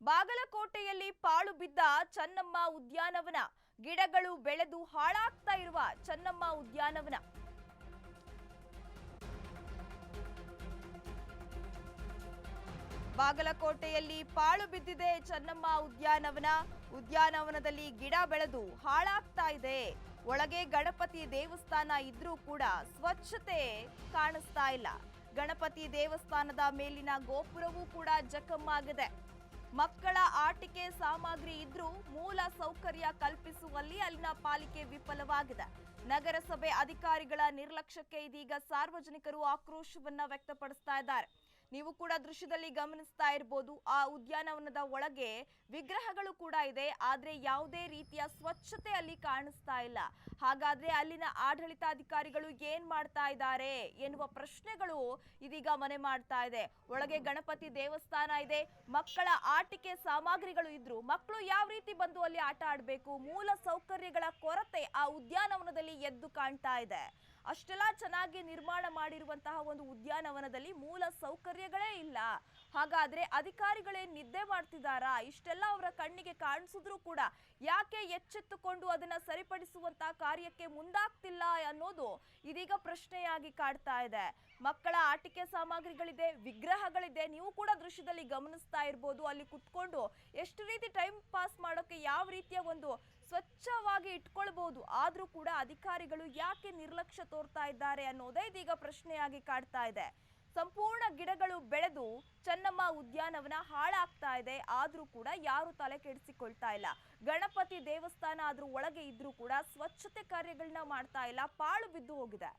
ಬಾಗಲಕೋಟೆಯಲ್ಲಿ ಪಾಳು ಬಿದ್ದ ಚೆನ್ನಮ್ಮ ಉದ್ಯಾನವನ, ಗಿಡಗಳು ಬೆಳೆದು ಹಾಳಾಗ್ತಾ ಇರುವ ಚೆನ್ನಮ್ಮ ಉದ್ಯಾನವನ. ಬಾಗಲಕೋಟೆಯಲ್ಲಿ ಪಾಳು ಬಿದ್ದಿದೆ ಚೆನ್ನಮ್ಮ ಉದ್ಯಾನವನ. ಉದ್ಯಾನವನದಲ್ಲಿ ಗಿಡ ಬೆಳೆದು ಹಾಳಾಗ್ತಾ ಇದೆ. ಒಳಗೆ ಗಣಪತಿ ದೇವಸ್ಥಾನ ಇದ್ರೂ ಕೂಡ ಸ್ವಚ್ಛತೆ ಕಾಣಿಸ್ತಾ ಇಲ್ಲ. ಗಣಪತಿ ದೇವಸ್ಥಾನದ ಮೇಲಿನ ಗೋಪುರವೂ ಕೂಡ ಜಖಮ್ಮಾಗಿದೆ. ಮಕ್ಕಳ ಆಟಿಕೆ ಸಾಮಗ್ರಿ ಇದ್ರೂ ಮೂಲ ಸೌಕರ್ಯ ಕಲ್ಪಿಸುವಲ್ಲಿ ಅಲ್ಲಿನ ಪಾಲಿಕೆ ವಿಫಲವಾಗಿದೆ. ನಗರಸಭೆ ಅಧಿಕಾರಿಗಳ ನಿರ್ಲಕ್ಷ್ಯಕ್ಕೆ ಇದೀಗ ಸಾರ್ವಜನಿಕರು ಆಕ್ರೋಶವನ್ನ ವ್ಯಕ್ತಪಡಿಸ್ತಾ ಇದ್ದಾರೆ. ನೀವು ಕೂಡ ದೃಶ್ಯದಲ್ಲಿ ಗಮನಿಸ್ತಾ ಇರಬಹುದು, ಆ ಉದ್ಯಾನವನದ ಒಳಗೆ ವಿಗ್ರಹಗಳು ಕೂಡ ಇದೆ, ಆದ್ರೆ ಯಾವುದೇ ರೀತಿಯ ಸ್ವಚ್ಛತೆ ಅಲ್ಲಿ ಕಾಣಿಸ್ತಾ ಇಲ್ಲ. ಹಾಗಾದ್ರೆ ಅಲ್ಲಿನ ಆಡಳಿತಾಧಿಕಾರಿಗಳು ಏನ್ ಮಾಡ್ತಾ ಇದ್ದಾರೆ ಎನ್ನುವ ಪ್ರಶ್ನೆಗಳು ಇದೀಗ ಮನೆ ಮಾಡ್ತಾ ಇದೆ. ಒಳಗೆ ಗಣಪತಿ ದೇವಸ್ಥಾನ ಇದೆ, ಮಕ್ಕಳ ಆಟಿಕೆ ಸಾಮಗ್ರಿಗಳು ಇದ್ರು ಮಕ್ಕಳು ಯಾವ ರೀತಿ ಬಂದು ಅಲ್ಲಿ ಆಟ ಆಡಬೇಕು? ಮೂಲ ಸೌಕರ್ಯಗಳ ಕೊರತೆ ಆ ಉದ್ಯಾನವನದಲ್ಲಿ ಎದ್ದು ಕಾಣ್ತಾ ಇದೆ. ಅಷ್ಟೆಲ್ಲ ಚೆನ್ನಾಗಿ ನಿರ್ಮಾಣ ಮಾಡಿರುವಂತಹ ಒಂದು ಉದ್ಯಾನವನದಲ್ಲಿ ಮೂಲ ಸೌಕರ್ಯಗಳೇ ಇಲ್ಲ. ಹಾಗಾದ್ರೆ ಅಧಿಕಾರಿಗಳೇ ನಿದ್ದೆ ಮಾಡ್ತಿದ್ದಾರಾ? ಇಷ್ಟೆಲ್ಲ ಅವರ ಕಣ್ಣಿಗೆ ಕಾಣಿಸಿದ್ರು ಕೂಡ ಯಾಕೆ ಎಚ್ಚೆತ್ತುಕೊಂಡು ಅದನ್ನ ಸರಿಪಡಿಸುವಂತಹ ಕಾರ್ಯಕ್ಕೆ ಮುಂದಾಗ್ತಿಲ್ಲ ಅನ್ನೋದು ಇದೀಗ ಪ್ರಶ್ನೆಯಾಗಿ ಕಾಡ್ತಾ ಇದೆ. ಮಕ್ಕಳ ಆಟಿಕೆ ಸಾಮಗ್ರಿಗಳಿದೆ, ವಿಗ್ರಹಗಳಿದೆ, ನೀವು ಕೂಡ ದೃಶ್ಯದಲ್ಲಿ ಗಮನಿಸ್ತಾ ಇರ್ಬೋದು. ಅಲ್ಲಿ ಕುತ್ಕೊಂಡು ಎಷ್ಟು ರೀತಿ ಟೈಮ್ ಪಾಸ್ ಮಾಡೋಕೆ ಯಾವ ರೀತಿಯ ಒಂದು ಸ್ವಚ್ಛವಾಗಿ ಇಟ್ಕೊಳ್ಬಹುದು, ಆದ್ರೂ ಕೂಡ ಅಧಿಕಾರಿಗಳು ಯಾಕೆ ನಿರ್ಲಕ್ಷ್ಯ ತೋರ್ತಾ ಇದ್ದಾರೆ ಅನ್ನೋದೇ ಇದೀಗ ಪ್ರಶ್ನೆಯಾಗಿ ಕಾಡ್ತಾ ಇದೆ. ಸಂಪೂರ್ಣ ಗಿಡಗಳು ಬೆಳೆದು ಚೆನ್ನಮ್ಮ ಉದ್ಯಾನವನ ಹಾಳಾಗ್ತಾ ಇದೆ, ಆದ್ರೂ ಕೂಡ ಯಾರು ತಲೆ ಕೆಡಿಸಿಕೊಳ್ತಾ ಇಲ್ಲ. ಗಣಪತಿ ದೇವಸ್ಥಾನ ಆದ್ರೂ ಒಳಗೆ ಇದ್ರೂ ಕೂಡ ಸ್ವಚ್ಛತೆ ಕಾರ್ಯಗಳನ್ನ ಮಾಡ್ತಾ ಇಲ್ಲ, ಪಾಳು ಬಿದ್ದು ಹೋಗಿದೆ.